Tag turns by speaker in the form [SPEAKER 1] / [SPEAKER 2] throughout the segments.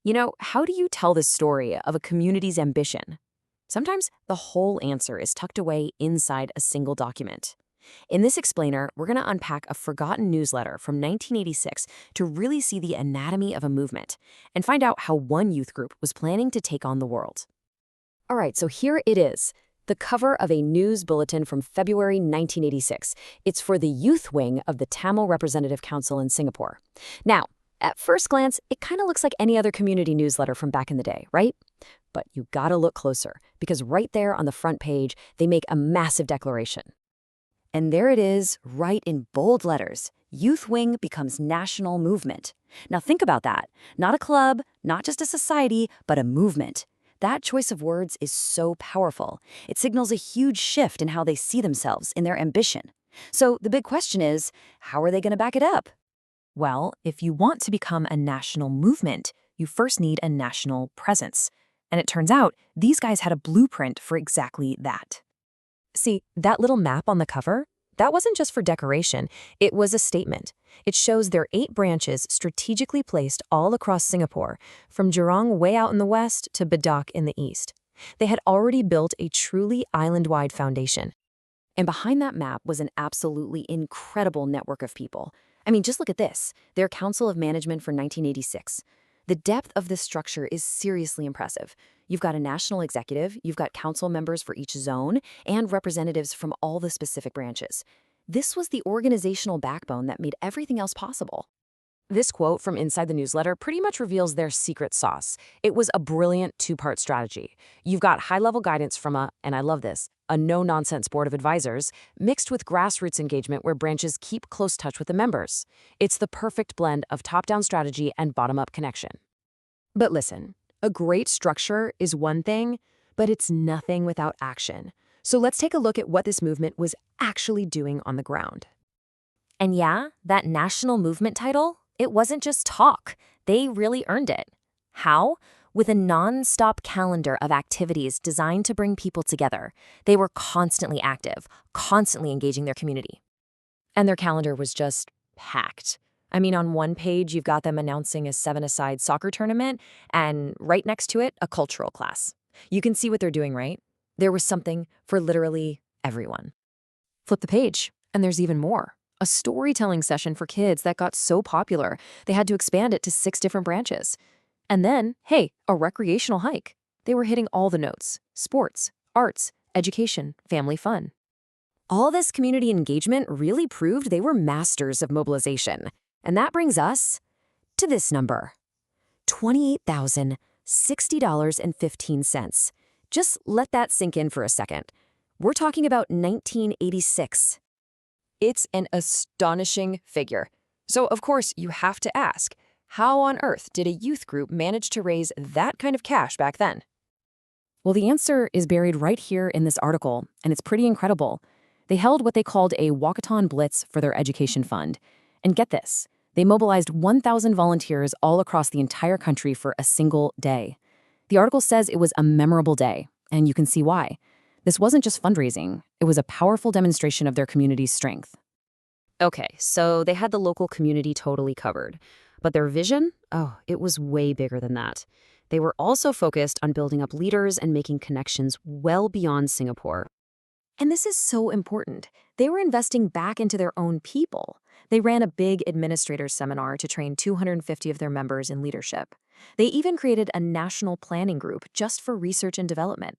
[SPEAKER 1] How do you tell the story of a community's ambition? Sometimes the whole answer is tucked away inside a single document. In this explainer, we're going to unpack a forgotten newsletter from 1986 to really see the anatomy of a movement and find out how one youth group was planning to take on the world. All right, so here it is, the cover of a news bulletin from February 1986. It's for the youth wing of the Tamil Representative Council in Singapore. Now, at first glance, it kind of looks like any other community newsletter from back in the day, right? But you gotta look closer, because right there on the front page, they make a massive declaration. And there it is, right in bold letters. Youth Wing becomes national movement. Now think about that. Not a club, not just a society, but a movement. That choice of words is so powerful. It signals a huge shift in how they see themselves, in their ambition. So the big question is, how are they going to back it up? Well, if you want to become a national movement, you first need a national presence. And it turns out, these guys had a blueprint for exactly that. See, that little map on the cover? That wasn't just for decoration, it was a statement. It shows their 8 branches strategically placed all across Singapore, from Jurong way out in the west to Badak in the east. They had already built a truly island-wide foundation. And behind that map was an absolutely incredible network of people. I mean, just look at this, their Council of Management for 1986. The depth of this structure is seriously impressive. You've got a national executive, you've got council members for each zone, and representatives from all the specific branches. This was the organizational backbone that made everything else possible. This quote from inside the newsletter pretty much reveals their secret sauce. It was a brilliant 2-part strategy. You've got high-level guidance from and I love this, a no-nonsense board of advisors, mixed with grassroots engagement where branches keep close touch with the members. It's the perfect blend of top-down strategy and bottom-up connection. But listen, a great structure is one thing, but it's nothing without action. So let's take a look at what this movement was actually doing on the ground. And yeah, that national movement title, it wasn't just talk. They really earned it. How? With a non-stop calendar of activities designed to bring people together. They were constantly active, constantly engaging their community. And their calendar was just packed. I mean, on one page, you've got them announcing a 7-a-side soccer tournament, and right next to it, a cultural class. You can see what they're doing, right? There was something for literally everyone. Flip the page, and there's even more. A storytelling session for kids that got so popular, they had to expand it to 6 different branches. And then, hey, a recreational hike. They were hitting all the notes: sports, arts, education, family fun. All this community engagement really proved they were masters of mobilization. And that brings us to this number, $28,060.15. Just let that sink in for a second. We're talking about 1986. It's an astonishing figure. So, of course, you have to ask, how on earth did a youth group manage to raise that kind of cash back then? Well, the answer is buried right here in this article, and it's pretty incredible. They held what they called a walkathon blitz for their education fund. And get this, they mobilized 1,000 volunteers all across the entire country for a single day. The article says it was a memorable day, and you can see why. This wasn't just fundraising, it was a powerful demonstration of their community's strength. Okay, so they had the local community totally covered. But their vision? Oh, it was way bigger than that. They were also focused on building up leaders and making connections well beyond Singapore. And this is so important. They were investing back into their own people. They ran a big administrators seminar to train 250 of their members in leadership. They even created a national planning group just for research and development.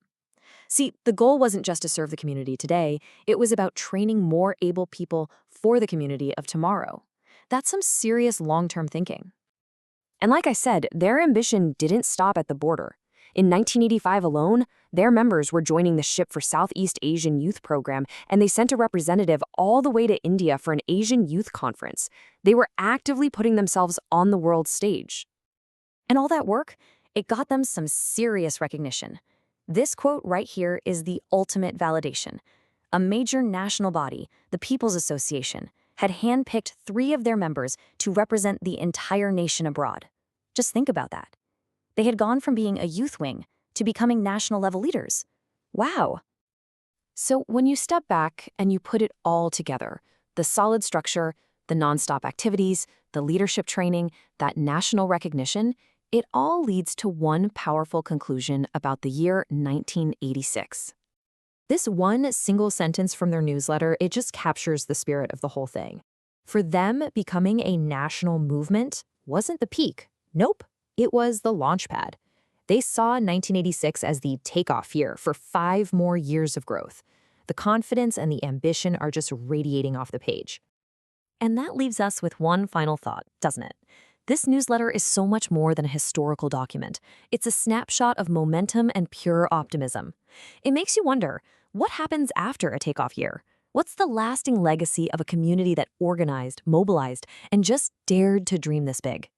[SPEAKER 1] See, the goal wasn't just to serve the community today, it was about training more able people for the community of tomorrow. That's some serious long-term thinking. And like I said, their ambition didn't stop at the border. In 1985 alone, their members were joining the SHIP for Southeast Asian Youth Program, and they sent a representative all the way to India for an Asian Youth Conference. They were actively putting themselves on the world stage. And all that work, it got them some serious recognition. This quote right here is the ultimate validation. A major national body, the People's Association, had handpicked 3 of their members to represent the entire nation abroad. Just think about that. They had gone from being a youth wing to becoming national-level leaders. Wow! So when you step back and you put it all together, the solid structure, the nonstop activities, the leadership training, that national recognition, It all leads to one powerful conclusion about the year 1986. This one single sentence from their newsletter, it just captures the spirit of the whole thing. For them, becoming a national movement wasn't the peak. Nope, it was the launch pad. They saw 1986 as the takeoff year for 5 more years of growth. The confidence and the ambition are just radiating off the page. And that leaves us with one final thought, doesn't it? This newsletter is so much more than a historical document. It's a snapshot of momentum and pure optimism. It makes you wonder, what happens after a takeoff year? What's the lasting legacy of a community that organized, mobilized, and just dared to dream this big?